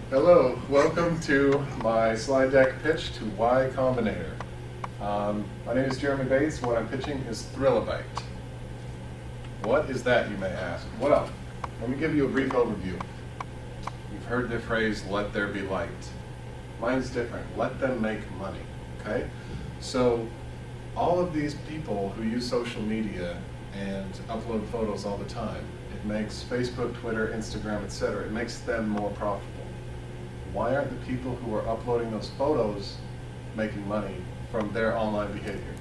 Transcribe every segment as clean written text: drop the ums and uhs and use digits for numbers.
Hello, welcome to my slide deck pitch to Y Combinator. My name is Jeremy Bates. What I'm pitching is Thrillabyte. What is that, you may ask? Well, let me give you a brief overview. You've heard the phrase, let there be light. Mine's different. Let them make money, okay? So all of these people who use social media and upload photos all the time, it makes Facebook, Twitter, Instagram, etc., it makes them more profitable. Why aren't the people who are uploading those photos making money from their online behavior?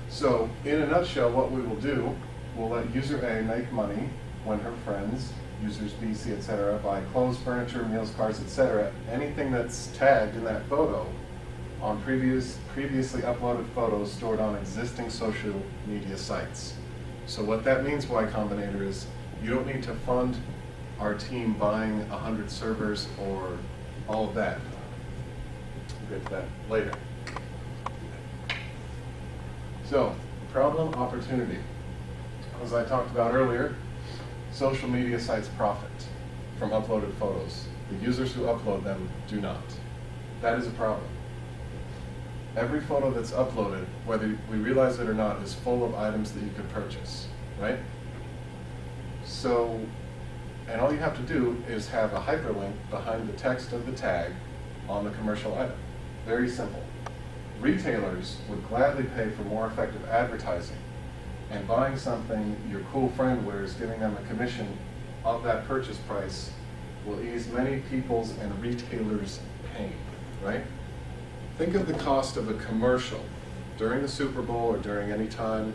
So in a nutshell, what we will do, we'll let user A make money when her friends, users B, C, etc., buy clothes, furniture, meals, cars, etc., anything that's tagged in that photo on previously uploaded photos stored on existing social media sites. So what that means, Y Combinator, is you don't need to fund our team buying 100 servers or all of that. We'll get to that later. So, problem, opportunity. As I talked about earlier, social media sites profit from uploaded photos. The users who upload them do not. That is a problem. Every photo that's uploaded, whether we realize it or not, is full of items that you could purchase, right? So, and all you have to do is have a hyperlink behind the text of the tag on the commercial item. Very simple. Retailers would gladly pay for more effective advertising, and buying something your cool friend wears, giving them a commission of that purchase price, will ease many people's and retailers' pain, right? Think of the cost of a commercial during the Super Bowl or during any time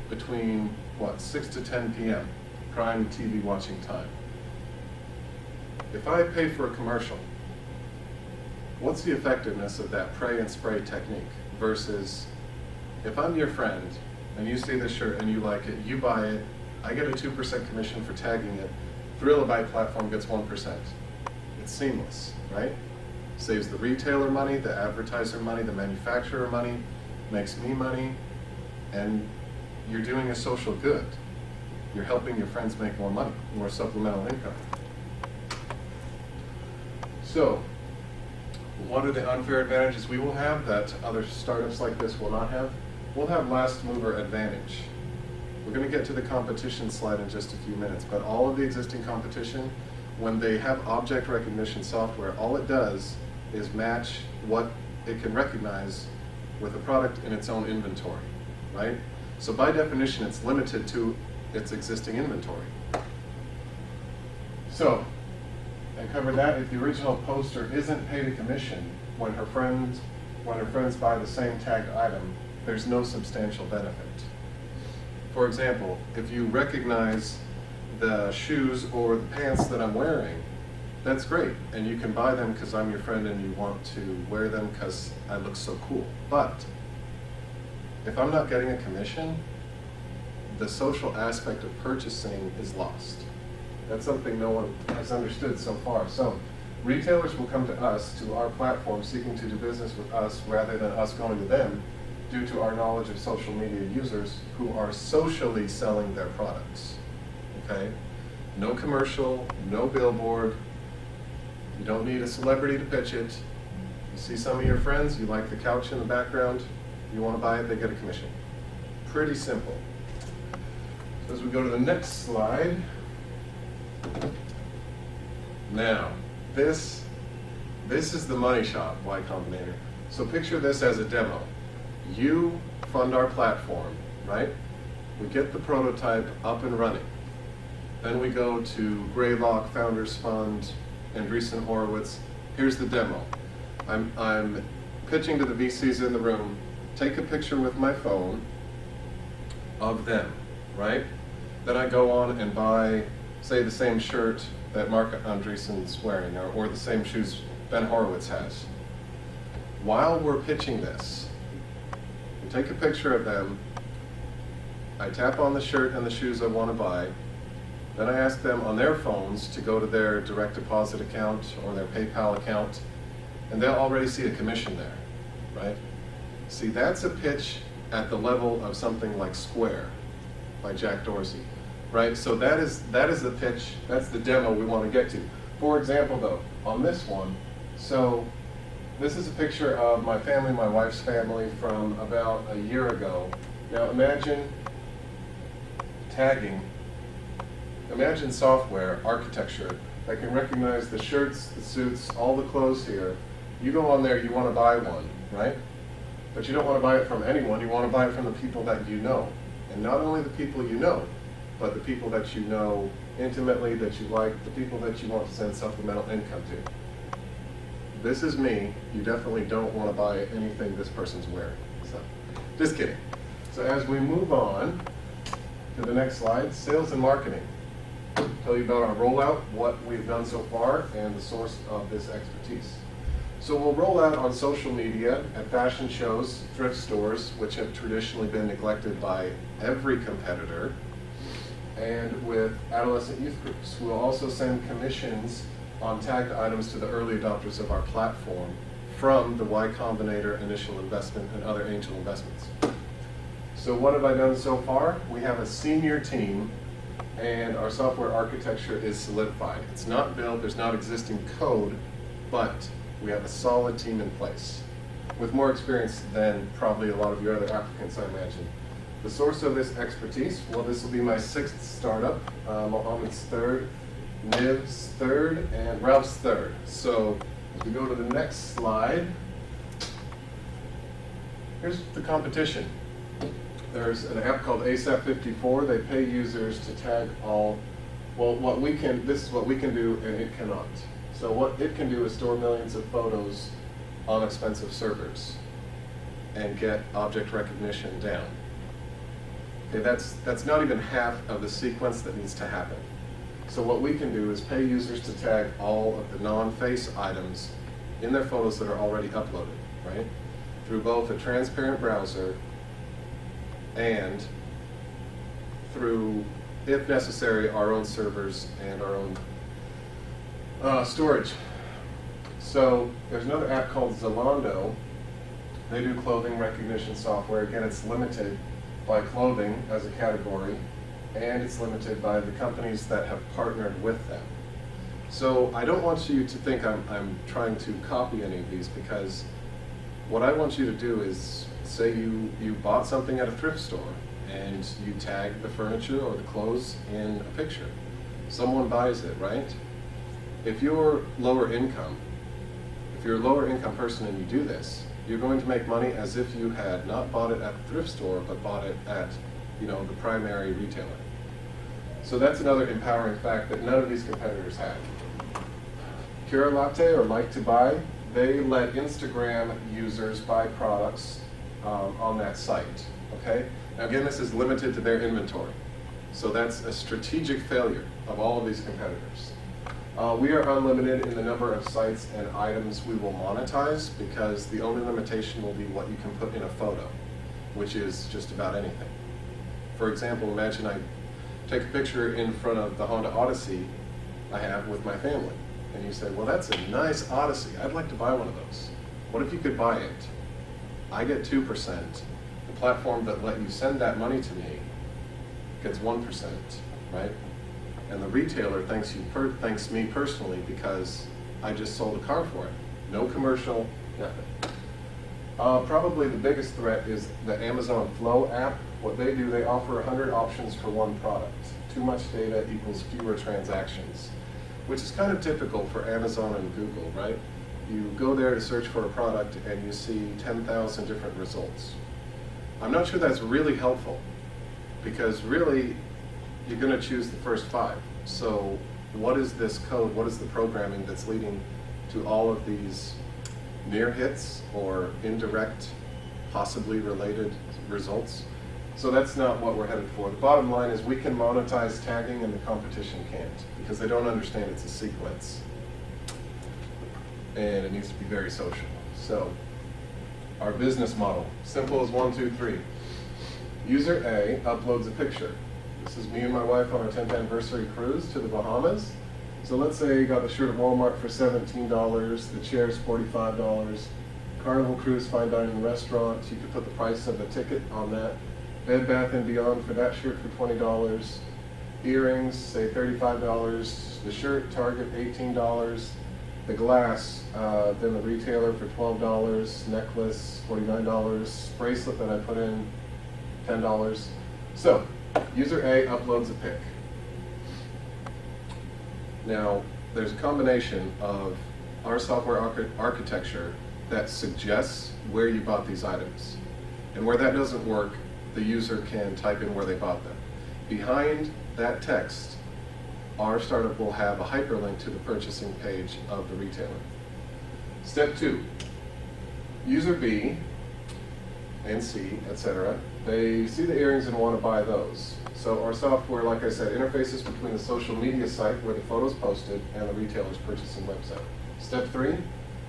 between, 6 to 10 p.m., prime TV watching time. If I pay for a commercial, what's the effectiveness of that pray and spray technique versus if I'm your friend and you see this shirt and you like it, you buy it, I get a 2% commission for tagging it, Thrillabyte platform gets 1%. It's seamless, right? Saves the retailer money, the advertiser money, the manufacturer money, makes me money, and you're doing a social good. You're helping your friends make more money, more supplemental income. So, what are the unfair advantages we will have that other startups like this will not have? We'll have last mover advantage. We're going to get to the competition slide in just a few minutes, but all of the existing competition, when they have object recognition software, all it does is match what it can recognize with a product in its own inventory, right? So by definition, it's limited to its existing inventory. So, I covered that. If the original poster isn't paid a commission when her friends buy the same tagged item, there's no substantial benefit. For example, if you recognize the shoes or the pants that I'm wearing, that's great, and you can buy them because I'm your friend and you want to wear them because I look so cool. But if I'm not getting a commission, the social aspect of purchasing is lost. That's something no one has understood so far. So retailers will come to us, to our platform, seeking to do business with us rather than us going to them, due to our knowledge of social media users who are socially selling their products, okay? No commercial, no billboard. You don't need a celebrity to pitch it. You see some of your friends, you like the couch in the background, you want to buy it, they get a commission. Pretty simple. So as we go to the next slide, now, this is the money shot, Y Combinator. So picture this as a demo. You fund our platform, right? We get the prototype up and running. Then we go to Greylock, Founders Fund, Andreessen Horowitz. Here's the demo. I'm pitching to the VCs in the room. Take a picture with my phone of them, right? Then I go on and buy, say, the same shirt that Mark Andreessen's wearing, or the same shoes Ben Horowitz has. While we're pitching this, we take a picture of them, I tap on the shirt and the shoes I want to buy, then I ask them on their phones to go to their direct deposit account or their PayPal account, and they'll already see a commission there, right? See, that's a pitch at the level of something like Square by Jack Dorsey, right? So that is the pitch, that's the demo we want to get to. For example though, on this one, so this is a picture of my family, my wife's family from about a year ago. Now imagine tagging, imagine software, architecture, that can recognize the shirts, the suits, all the clothes here. You go on there, you want to buy one, right? But you don't want to buy it from anyone, you want to buy it from the people that you know. And not only the people you know, but the people that you know intimately, that you like, the people that you want to send supplemental income to. This is me. You definitely don't want to buy anything this person's wearing. So, just kidding. So as we move on to the next slide, sales and marketing. I'll tell you about our rollout, what we've done so far, and the source of this expertise. So we'll roll out on social media, at fashion shows, thrift stores, which have traditionally been neglected by every competitor, and with adolescent youth groups. We'll also send commissions on tagged items to the early adopters of our platform from the Y Combinator initial investment and other angel investments. So what have I done so far? We have a senior team, and our software architecture is solidified. It's not built, there's not existing code, but we have a solid team in place with more experience than probably a lot of your other applicants, I imagine. The source of this expertise, well, this will be my 6th startup, Mohammed's 3rd, Niv's 3rd, and Ralph's 3rd. So as we go to the next slide, here's the competition. There's an app called ASAP54. They pay users to tag all, well, this is what we can do and it cannot. So what it can do is store millions of photos on expensive servers and get object recognition down. Okay, that's not even half of the sequence that needs to happen. So what we can do is pay users to tag all of the non-face items in their photos that are already uploaded, right? Through both a transparent browser and through, if necessary, our own servers and our own storage. So there's another app called Zalando. They do clothing recognition software. Again, it's limited by clothing as a category, and it's limited by the companies that have partnered with them. So I don't want you to think I'm trying to copy any of these, because what I want you to do is, say you bought something at a thrift store and you tag the furniture or the clothes in a picture. Someone buys it, right? If you're lower income, if you're a lower income person and you do this, you're going to make money as if you had not bought it at the thrift store, but bought it at, the primary retailer. So that's another empowering fact that none of these competitors have. Kira Latte or Like to Buy, they let Instagram users buy products on that site, okay? Now again, this is limited to their inventory. So that's a strategic failure of all of these competitors. We are unlimited in the number of sites and items we will monetize, because the only limitation will be what you can put in a photo, which is just about anything. For example, imagine I take a picture in front of the Honda Odyssey I have with my family, and you say, well, that's a nice Odyssey, I'd like to buy one of those. What if you could buy it? I get 2%. The platform that let you send that money to me gets 1%, right? And the retailer thanks me personally because I just sold a car for it. No commercial, nothing. Probably the biggest threat is the Amazon Flow app. What they do, they offer 100 options for one product. Too much data equals fewer transactions, which is kind of typical for Amazon and Google, right? You go there to search for a product and you see 10,000 different results. I'm not sure that's really helpful, because really, you're going to choose the first 5. So what is this code, what is the programming that's leading to all of these near hits or indirect, possibly related results? So that's not what we're headed for. The bottom line is we can monetize tagging and the competition can't, because they don't understand it's a sequence. And it needs to be very social. So our business model, simple as 1, 2, 3. User A uploads a picture. This is me and my wife on our 10th anniversary cruise to the Bahamas. So let's say you got the shirt at Walmart for $17, the chairs $45, Carnival Cruise fine dining restaurant, you could put the price of the ticket on that, Bed Bath & Beyond for that shirt for $20, Earrings, say $35. The shirt, Target, $18. The glass, then the retailer for $12. Necklace, $49. Bracelet that I put in, $10. So, user A uploads a pic. Now, there's a combination of our software architecture that suggests where you bought these items. And where that doesn't work, the user can type in where they bought them. Behind that text, our startup will have a hyperlink to the purchasing page of the retailer. Step 2, user B and C, etc., they see the earrings and want to buy those. So our software, like I said, interfaces between the social media site where the photo is posted and the retailer's purchasing website. Step 3,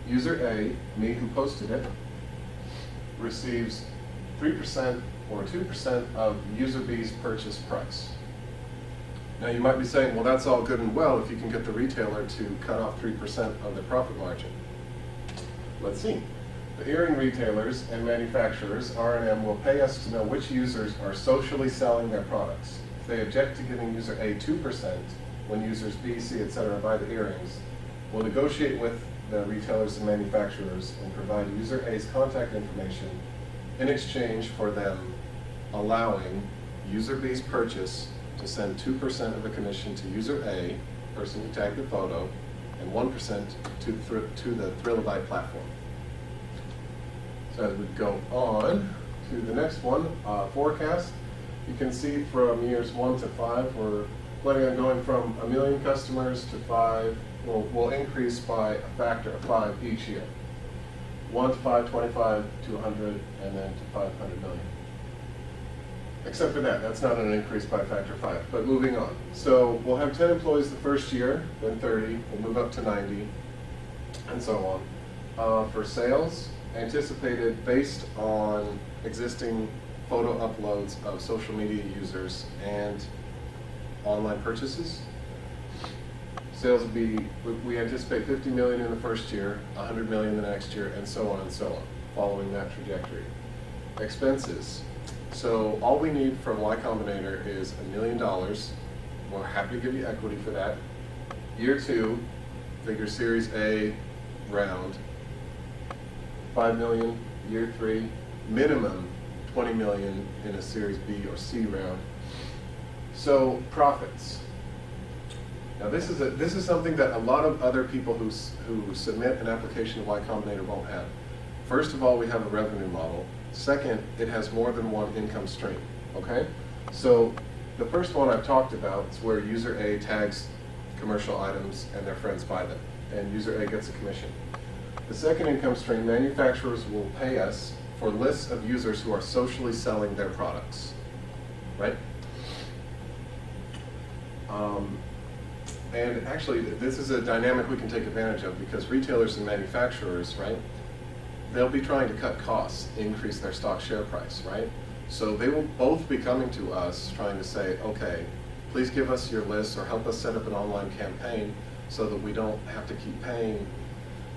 user A, me who posted it, receives 3% or 2% of user B's purchase price. Now you might be saying, well, that's all good and well if you can get the retailer to cut off 3% of the profit margin. Let's see. The earring retailers and manufacturers, R&M, will pay us to know which users are socially selling their products. If they object to giving user A 2% when users B, C, etc. buy the earrings, we'll negotiate with the retailers and manufacturers and provide user A's contact information in exchange for them allowing user B's purchase to send 2% of the commission to user A, person who tagged the photo, and 1% to the Thrillabite platform. So as we go on to the next one, forecast, you can see from years 1 to 5, we're planning on going from 1 million customers to 5. We'll increase by a factor of 5 each year. 1 to 5, 25 to 100, and then to 500 million. Except for that, that's not an increase by a factor of 5. But moving on. So we'll have 10 employees the first year, then 30, we'll move up to 90, and so on. For sales, anticipated based on existing photo uploads of social media users and online purchases. Sales will be, we anticipate 50 million in the first year, 100 million the next year, and so on, following that trajectory. Expenses. So all we need from Y Combinator is $1 million. We're happy to give you equity for that. Year 2, figure Series A round, 5 million. Year 3, minimum 20 million in a Series B or C round. So profits. Now this is something that a lot of other people who submit an application to Y Combinator won't have. First of all, we have a revenue model. Second, it has more than one income stream, okay? So the first one I've talked about is where user A tags commercial items and their friends buy them, and user A gets a commission. The second income stream, manufacturers will pay us for lists of users who are socially selling their products, right? And actually, this is a dynamic we can take advantage of because retailers and manufacturers, right, they'll be trying to cut costs, increase their stock share price, right? So they will both be coming to us trying to say, okay, please give us your list or help us set up an online campaign so that we don't have to keep paying,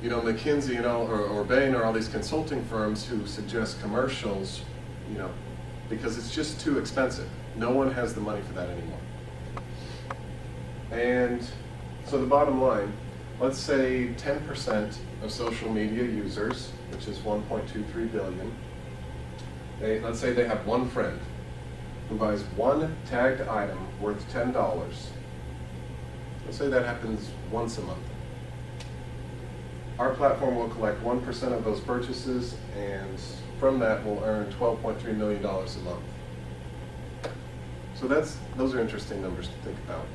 you know, McKinsey and all, or Bain or all these consulting firms who suggest commercials, you know, because it's just too expensive. No one has the money for that anymore. And so the bottom line, let's say 10% of social media users, which is 1.23 billion, let's say they have one friend who buys one tagged item worth $10. Let's say that happens once a month. Our platform will collect 1% of those purchases, and from that we'll earn $12.3 million a month. So those are interesting numbers to think about.